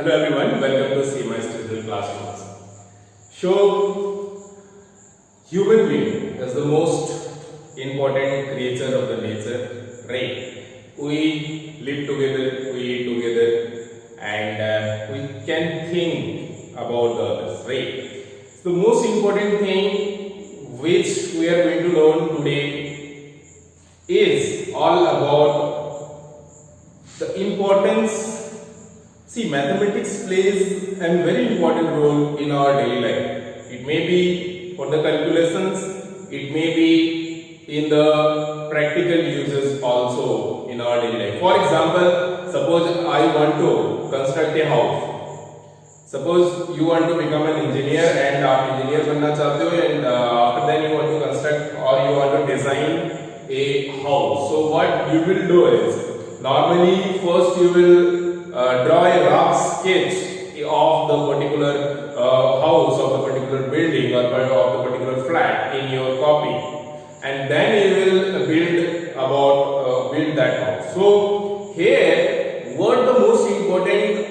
Hello everyone, welcome to CMI Digital Classrooms. So, human being is the most important creature of the nature, right? We live together, we eat together, and we can think about the others, right? The most important thing which we are going to learn today is all about the importance. See, mathematics plays a very important role in our daily life. It may be for the calculations, it may be in the practical uses also in our daily life. For example, suppose I want to construct a house. Suppose you want to become an engineer and आप engineer बनना चाहते हो and after then you want to construct or you want to design a house. So what you will do is, normally first you will draw a rough sketch of the particular house, of the particular building or of the particular flat in your copy, and then you will build that house. So here what the most important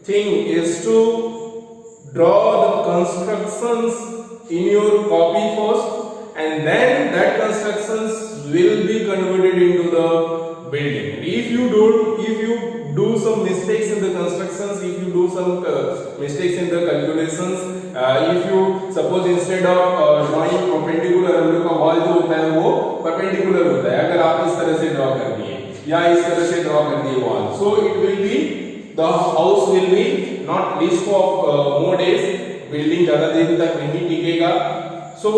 thing is to draw the constructions in your copy first, and then that constructions will be converted into the building. If you do some mistakes in the constructions, if you do some mistakes in the calculations, if you suppose instead of drawing perpendicular, हम लोग का wall जो होता है वो perpendicular होता है. अगर आप इस तरह से draw कर दिए या इस तरह से draw कर दिए wall, so it will be, the house will be not reach for more days. Building ज़्यादा दिन तक नहीं टिकेगा. So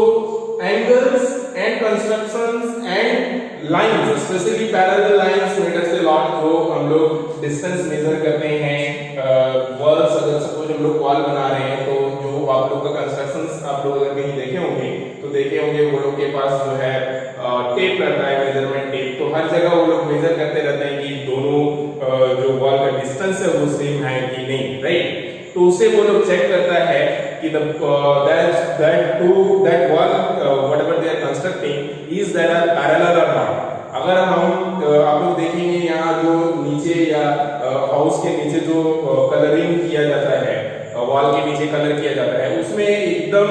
angles and constructions and lines, especially parallel lines, matters a lot. जो हम लोग distance measure करते हैं, walls, अगर suppose हम लोग wall बना रहे हैं तो जो आप लोग का constructions आप लोग अगर कहीं देखे होंगे वो लोग के पास जो है टेप रहता है, मेजरमेंट टेप. तो हर जगह वो लोग मेजर करते रहते हैं कि दोनों जो वॉल का डिस्टेंस है वो सेम है कि नहीं, राइट? तो उससे वो लोग चेक करता है कि that wall whatever they are constructing is that are parallel or not. अगर हम आप लोग देखेंगे यहाँ जो नीचे या हाउस के नीचे जो कलरिंग किया जाता है, वॉल के नीचे कलर किया जाता है, उसमें एकदम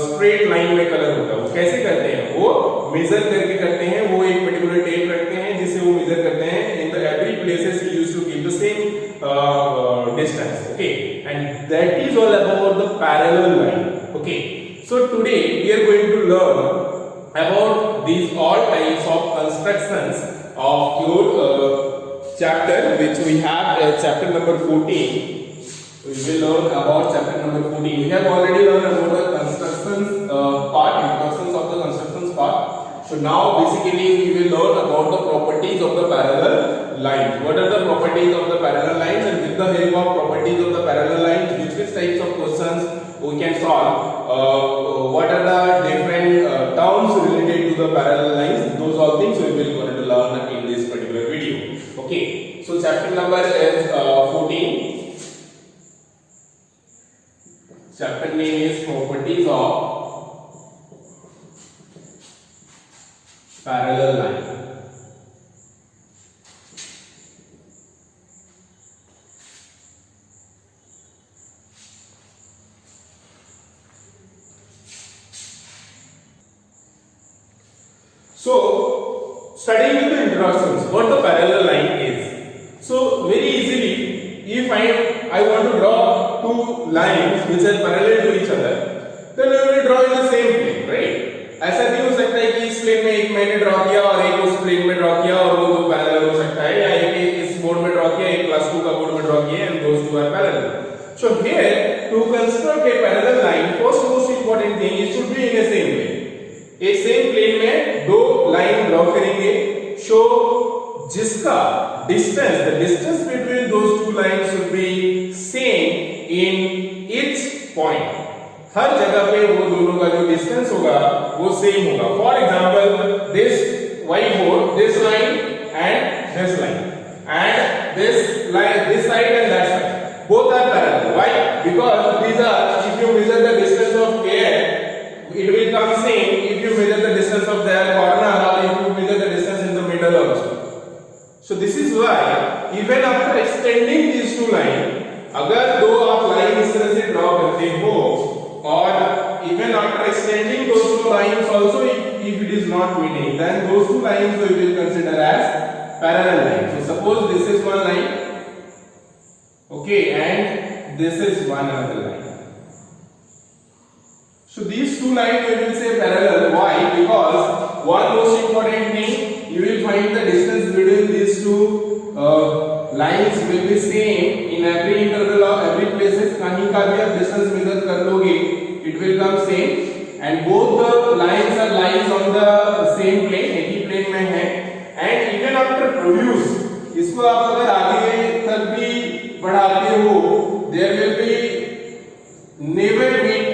स्ट्रेट लाइन में कलर होता है. वो कैसे करते हैं? वो मेजर करके करते हैं. वो एक पर्टिकुलर टेप रखते हैं जिससे वो मेजर करते हैं. In the every places he used to give the same distance. Okay, and that is all about the parallel line. Okay, so today we are going to learn about these all types of constructions of your chapter, which we have chapter number 14. We will learn about chapter number 14. We have already learned about the constructions part, introductions of the constructions part. So now basically we will learn about the properties of the parallel lines. What are the properties of the parallel lines, and with the help of properties of the parallel lines, which types of questions we can solve. What are the different terms related to the parallel lines? Those all things we will going to learn in this particular video. Okay, so chapter number is 14. Chapter name is properties of parallel line. So, studying with the introductions, what the parallel line is. So, very easily, if I want to draw two lines which are parallel to each other, then we will draw in the same plane, right? ऐसा नहीं हो सकता है कि इस plane में एक मैंने ड्रॉ किया और एक उस प्लेन में ड्रॉ किया और वो दो पैरेलल हो सकता है, या एक इस बोर्ड में ड्रॉ किया, एक क्लास 2 का बोर्ड में ड्रॉ किया, and those two are parallel. So here to construct a parallel line, first most important thing is should be in a same plane. एक सेम प्लेन में दो लाइन ड्रॉ करेंगे, so जिसका distance, the distance between those two lines should be same in each point. हर जगह पे वो दोनों का जो डिस्टेंस होगा वो सेम होगा. For example this white board, this line and this line, and this line, this side and that side, both are parallel. Why? Because these are, if you measure the distance of air, it will come same if you measure the distance of their corner or if you measure the distance in the middle also. So this is why even after extending these two lines, अगर दो आप line इस तरह से draw करते हो और even after extending those two lines also, if it is not meeting, then those two lines we will consider as parallel lines. So suppose this is one line, okay, and this is one another line. So these two lines we will say parallel. Why? Because one most important thing, you will find the distance between these two lines will be same in every interval of every places. कहीं का भी आप distance measure कर लोगे, it will come same, and both the lines are lies on the same plane, एक ही plane में है, and even after produce, इसको आप अगर आगे तक भी बढ़ाते हो, there will be never meet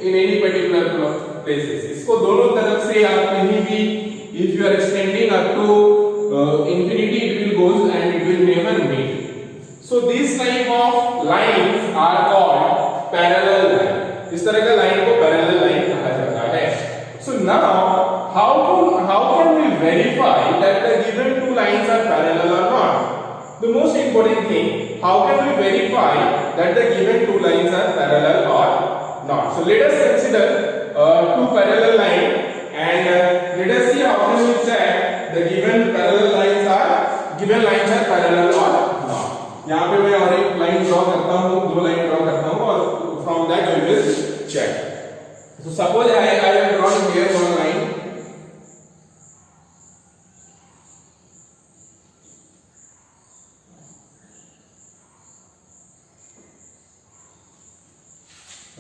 in any particular places. इसको दोनों तरफ से आप कहीं भी, if you are extending up to infinity, it will goes and it will never meet. So these type of lines are called parallel line. इस तरह का लाइन को पैरेलल लाइन कहा जाता है. So now how can we verify that the given two lines are parallel or not? The most important thing, how can we verify that the given two lines are parallel or not? So let us consider two parallel lines and let us see how can we check the given lines are parallel or not. यहाँ पे मैं और एक line draw करता हूँ, दो line draw करता हूँ और from that we will check. So suppose I have drawn here one line.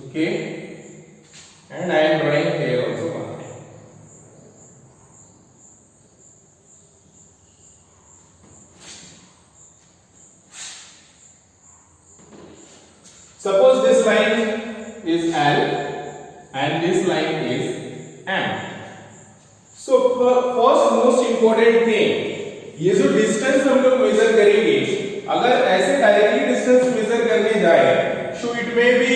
Okay, and I am drawing here also one line. Suppose this line is L and this line is M. So first most important thing, ये जो distance हम लोग measure करेंगे, अगर ऐसे directly distance measure करने जाए, so it may be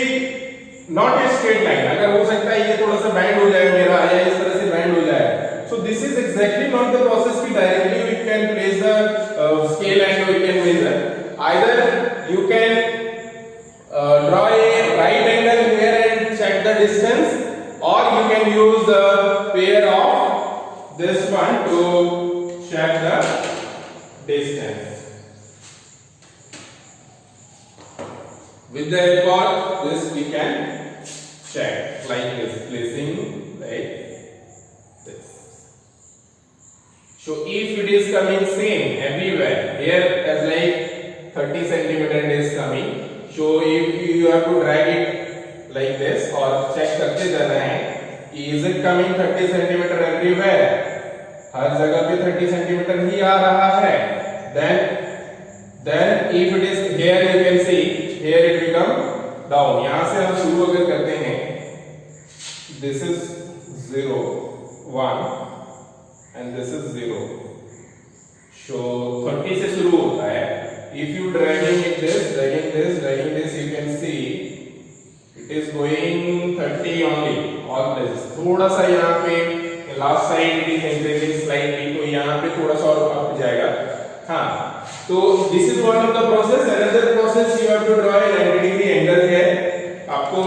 not a straight line. अगर हो सकता है ये थोड़ा सा bend हो जाए मेरा या इस तरह से bend हो जाए. So this is exactly not the process कि directly we can place the scale and we can measure. Either you can draw a right angle here and check the distance, or you can use the pair of this one to check the distance. With the help of this we can check like this, placing like this. So if it is coming same everywhere, here as like 30 centimeter it is coming. So if you have to drag it like this or check करते जाना है, is it coming 30 centimeter everywhere? हर जगह पे 30 centimeter ही आ रहा है. Then if it is here, you can see here it will come down. यहाँ से हम शुरू अगर करते हैं, this is 0, 1 and this is 0. So 30 से शुरू होता है. If you dragging this, you can see it is going 30 only. All this थोड़ा सा यहाँ पे last side it is increasing slightly, तो यहाँ पे थोड़ा सा और up जाएगा. हाँ, तो this is one of the process. Another process you have to draw a 90 degree angle here. आपको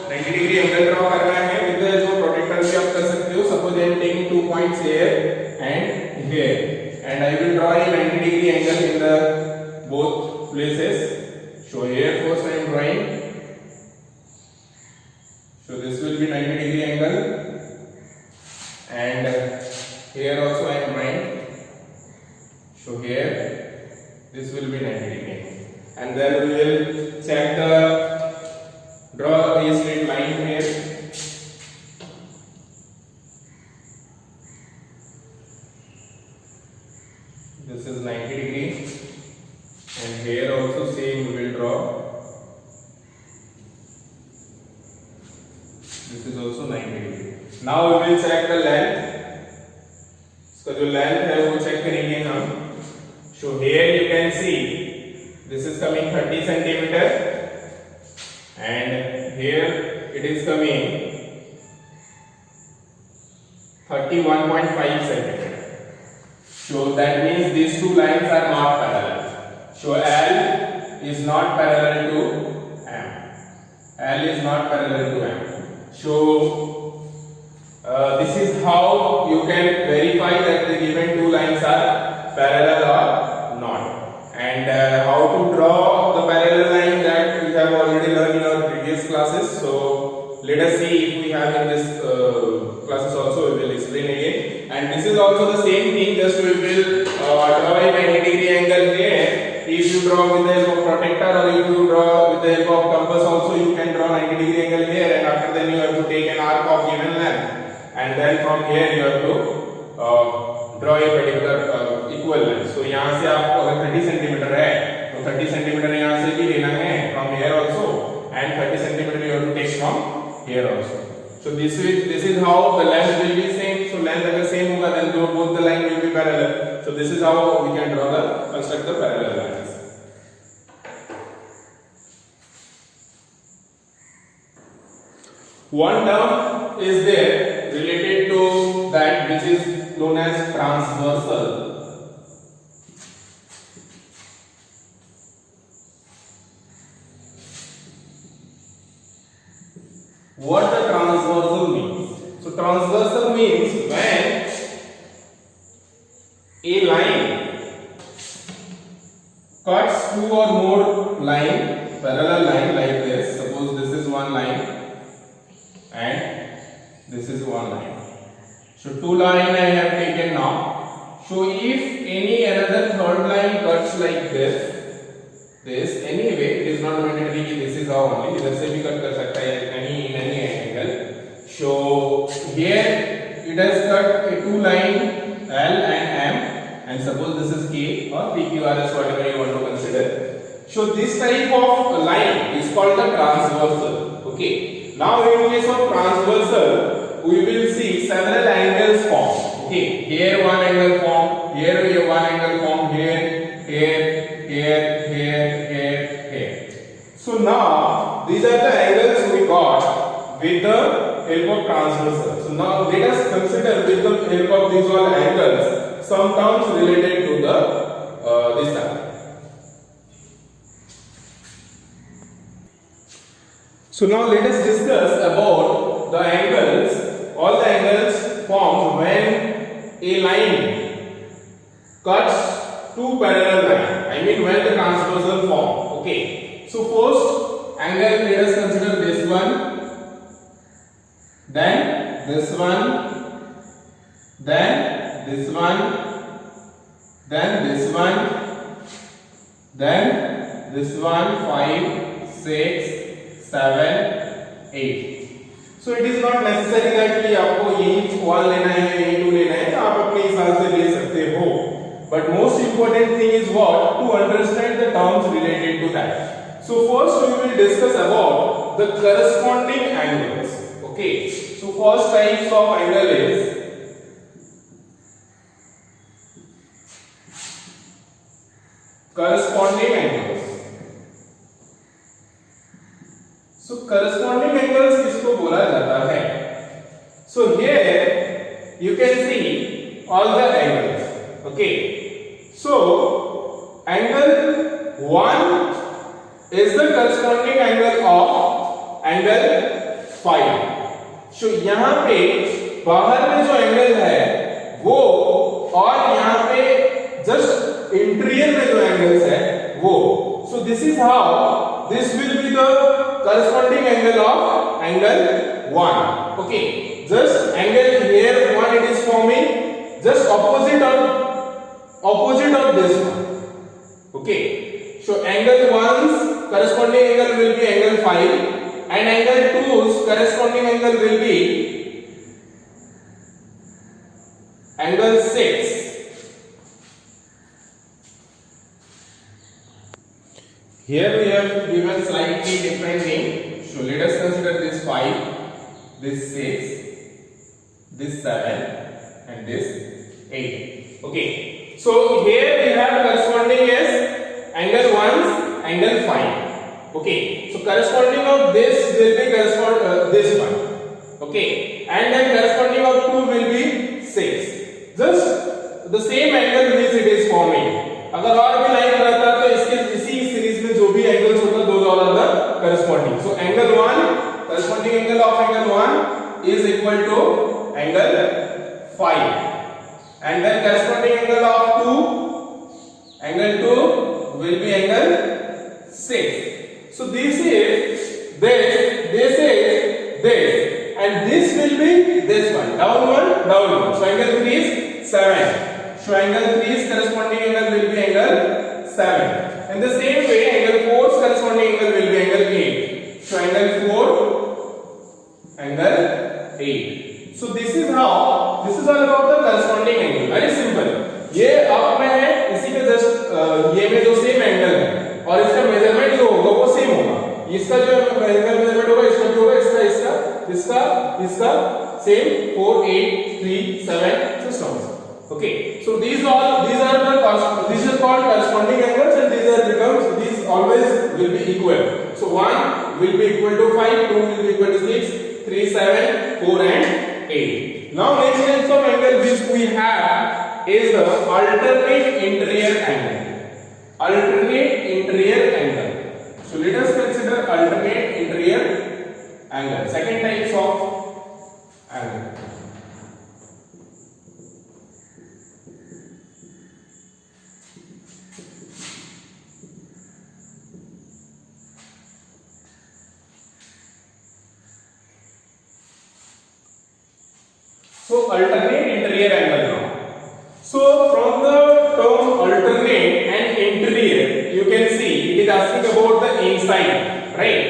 90 degree angle draw करना है. with the जो protractor भी आप कर सकते हो. Suppose I am taking 2 points here and here, and I will draw a 90 degree angle in the both places. So here first I am drawing. So this will be 90 degree angle, and here also I am drawing. So here this will be 90 degree, and then we will check draw a straight line here. This is 90 degree. And here also same we will draw. This is also 90 degree. Now we will check the length. इसका जो length है वो check करेंगे हम. So here you can see this is coming 30 centimeter, and here it is coming 31.5 centimeter. So that means these two lines are not parallel. So L is not parallel to M. L is not parallel to M. So this is how you can verify that the given two lines are parallel or not. And how to draw the parallel line, that we have already learned in our previous classes. So let us see if we have in this classes also, we will explain again. And this is also the same thing, just we will draw a 90-degree angle here. If you draw with the help of protector, or if you draw with the help of compass also, you can draw 90-degree angle here, and after then you have to take an arc of given length, and then from here you have to draw a particular equal length. So यहाँ से आपको अगर 30 centimetre है तो 30 centimetre यहाँ से भी लेना है from here also, and 30 centimetre you have to take from here also. So this is how the length will be same. So length अगर same होगा then both the line will be parallel. So this is how we can draw the construct the parallel lines. One term is there related to that which is known as transversal. What the transversal means? So transversal means when a line cuts two or more parallel line like this. Suppose this is one line and this is one line. So two line I have taken now. So if any another third line cuts like this anyway, it is not mandatory कि this is how only, इधर से भी cut कर सकता है any angle. So here it has cut a two line L and M, and suppose this is K or PQRS, whatever you want to consider. So this type of line is called the transversal. Okay. Now in case of transversal, we will see several angles form. Okay. Here one angle form, here one angle form, here. So now these are the angles we got with the help of transversal. So now let us consider with the help of these all angles some terms related to the this type. So now let us discuss about the angles, all the angles formed when a line cuts two parallel lines. I mean when the transversal form. Okay. So first angle, let us consider this one, then this one, then this one, then this one, then this one, 5, 6, 7, 8. So it is not necessary that कि आपको यही one लेना है, यही two लेना है, आप अपने हिसाब से ले सकते हो. But most important thing is what? To understand the terms related to that. So first we will discuss about the corresponding angles. Okay. So first types of angle is corresponding angles. So corresponding angles किसको बोला जाता है? So here you can see all the angles. Okay. So angle 1 is the corresponding angle of angle 5. So यहाँ पे बाहर में जो angle है वो, और यहाँ पे जस्ट इंटीरियर में जो एंगल्स है वो. So this is how this will be the corresponding angle of angle 1. Okay, just angle here one it is forming just opposite of this one. Okay, so angle 1's corresponding angle will be angle 5, and angle 2's corresponding angle will be angle 6. Here we have given slightly different name. So let us consider this 5, this 6, this 7, and this 8. Okay. So here we have corresponding as angle 1's angle 5. Okay. So corresponding of this will be this one. Okay. And then corresponding of 2 will be 6. Just the same angle which it is forming. अगर और भी line रहता तो इसके इसी series में जो भी equal to angle 5, and then corresponding angle of 2, angle 2 will be angle 6. So this is this, and this will be this one, down one. So angle 3 is 7. So angle 3's corresponding angle will be angle 7. In the same way, angle 4's corresponding angle will be angle 8. So angle 4, angle 8. So this is all about the corresponding angle. Very simple. ये आप में है, इसी के just ये में जो same angle है और इसका मेजरमेंट जो होगा वो सेम होगा. इसका जो मेजरमेंट होगा, इसका जो होगा, इसका same 4, 8, 3, 7 systems. Okay, so these is called corresponding angles, and these always will be equal. So 1 will be equal to 5, 2 will be equal to 6, 3, 7, 4 and 8. Now next type of angle which we have is the alternate interior angle. Alternate interior angle. So let us consider alternate interior angle. Second types of angle. So alternate interior angle now. So from the term alternate and interior, you can see it is asking about the inside, right?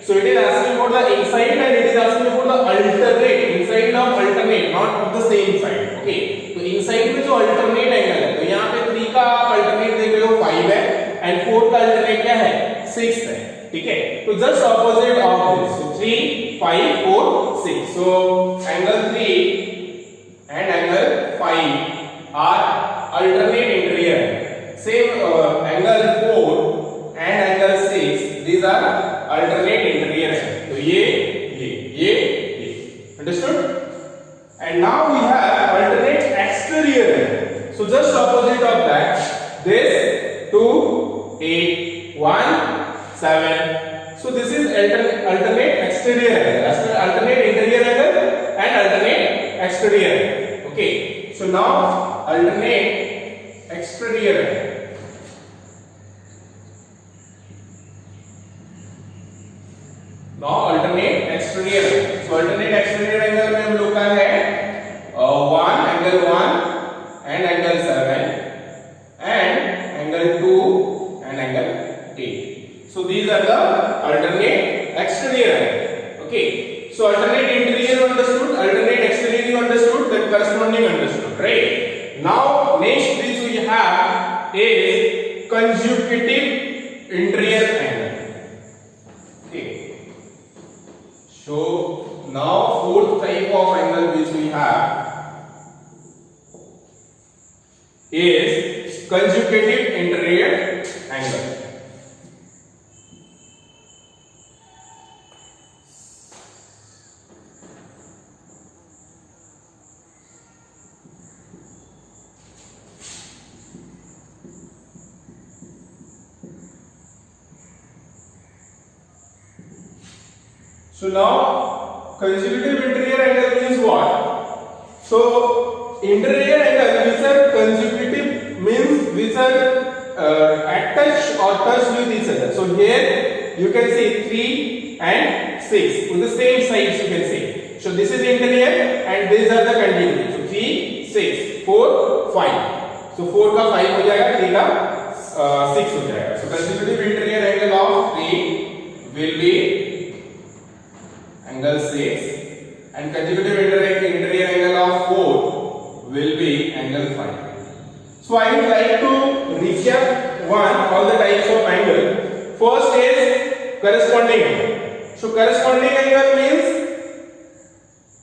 So it is asking about the inside, and it is asking about the alternate, inside of alternate, not of the same side. Okay, तो inside में जो alternate angle है, तो यहाँ पे 3 का alternate देख रहे हो 5 है, and 4 का alternate क्या है 6 है. ठीक है, तो just opposite of this. So 3, 5, 4, 6. So angle 3 and angle 5 are alternate interior. Same angle 4 and angle 6, these are alternate interior. So ye. Understood? And now we have alternate exterior. So just opposite of that, this 2, 8, 1, 7. So this is alternate exterior angle. Alternate interior angle and alternate exterior. Okay, so now alternate exterior. Now alternate exterior. So alternate exterior angle में हम लोग का है 1 angle 1 and angle 7 and angle 2 and angle 8. So these are the alternate exterior angle. Okay, so alternate interior understood, alternate exterior you understood, then corresponding understood, right? Now next which we have is consecutive interior angle. Okay, so now fourth type of angle which we have is consecutive interior angle. So now consecutive interior angle means what? So interior angle which are consecutive means which are attached or touch with each other. So here you can see 3 and 6 with the same sides you can see. So this is interior and these are the continuity. So 3, 6, 4, 5. So 4 का 5 हो जाएगा, 3 का 6 हो जाएगा. So consecutive interior angle of 3 will be angle 6 and consecutive interior angle of 4 will be angle 5. So I would like to recap all the types of angle. First is corresponding angle. So corresponding angle means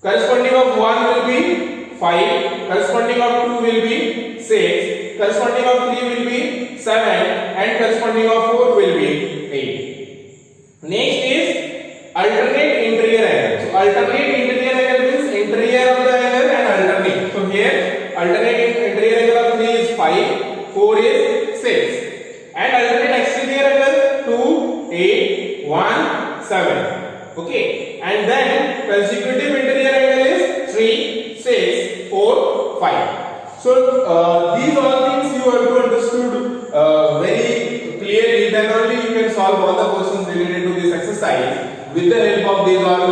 corresponding of 1 will be 5, corresponding of 2 will be 6, corresponding of 3 will be 7 and corresponding of 4 will be 8. Next is alternate interior angle. So alternate interior angle means interior of the angle and alternate. So here alternate interior angle of 3 is 5, 4 is 6 and alternate exterior angle 2, 8, 1, 7. Okay, and then consecutive interior angle 6, 4, 5. So these all things you have to understood very clearly. Then only you can solve all the questions related to this exercise with the help of these all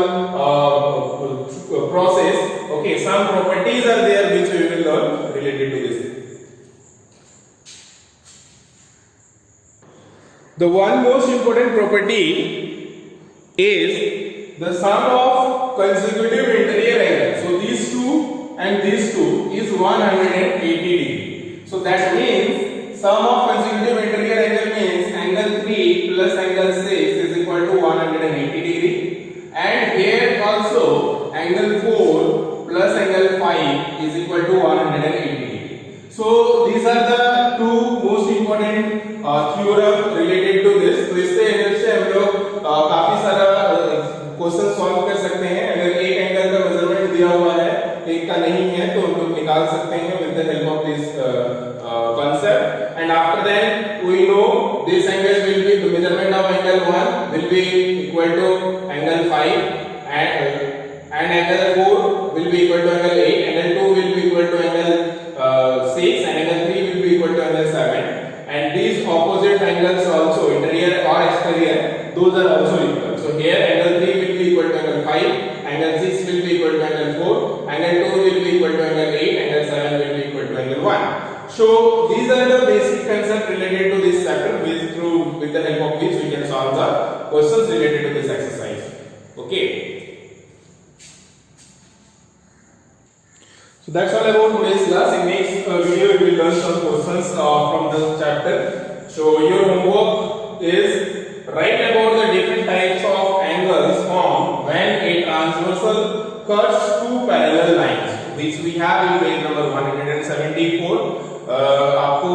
process. Okay, some properties are there which we will learn related to this. The one most important property is the sum of consecutive interior angles. So these two and these two is 180 degree. So that means sum of consecutive interior angle means angle 3 plus angle 6 is equal to 180 degree, and here also angle 4 plus angle 5 is equal to 180 degree. So these are the two most important theorem related to this. तो इससे help से हम लोग काफी सारा question solve कर सकते हैं. अगर एक एंगल का मेजरमेंट दिया हुआ है, एक का नहीं है, तो हम लोग निकाल सकते हैं with the help of this concept. And after that we know this angle will be, the measurement of angle 1 will be equal to angle 5, and angle 4 will be equal to angle 8, angle 2 will be equal to angle 6, and angle 3 will be equal to angle 7. And these opposite angles also, interior or exterior, those are also equal. So here angle 3 will be equal to angle 5, angle 6 will be equal to angle 4, angle 2 will be equal to angle 8, angle 7 will be equal to angle 1. So these are the basic concepts related to this chapter, with the help of which we can solve the questions related to this exercise. Okay. So that's all about today's class. In next video we will learn some questions from this chapter. So your homework is write about the different types of angles formed when a transversal cuts two parallel lines, which we have in page number 174. आपको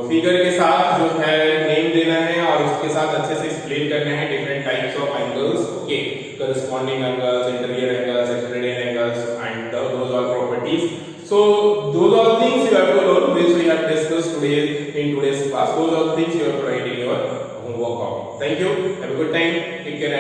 figure के साथ जो है name देना है और उसके साथ अच्छे से एक्सप्लेन करना है different types of angles. Okay, corresponding angles, interior angles, exterior angles, and those all properties. So those all things you have to learn, which we have discussed today in today's class. Those all things you have to write in your homework copy. Thank you. Have a good time. Take care.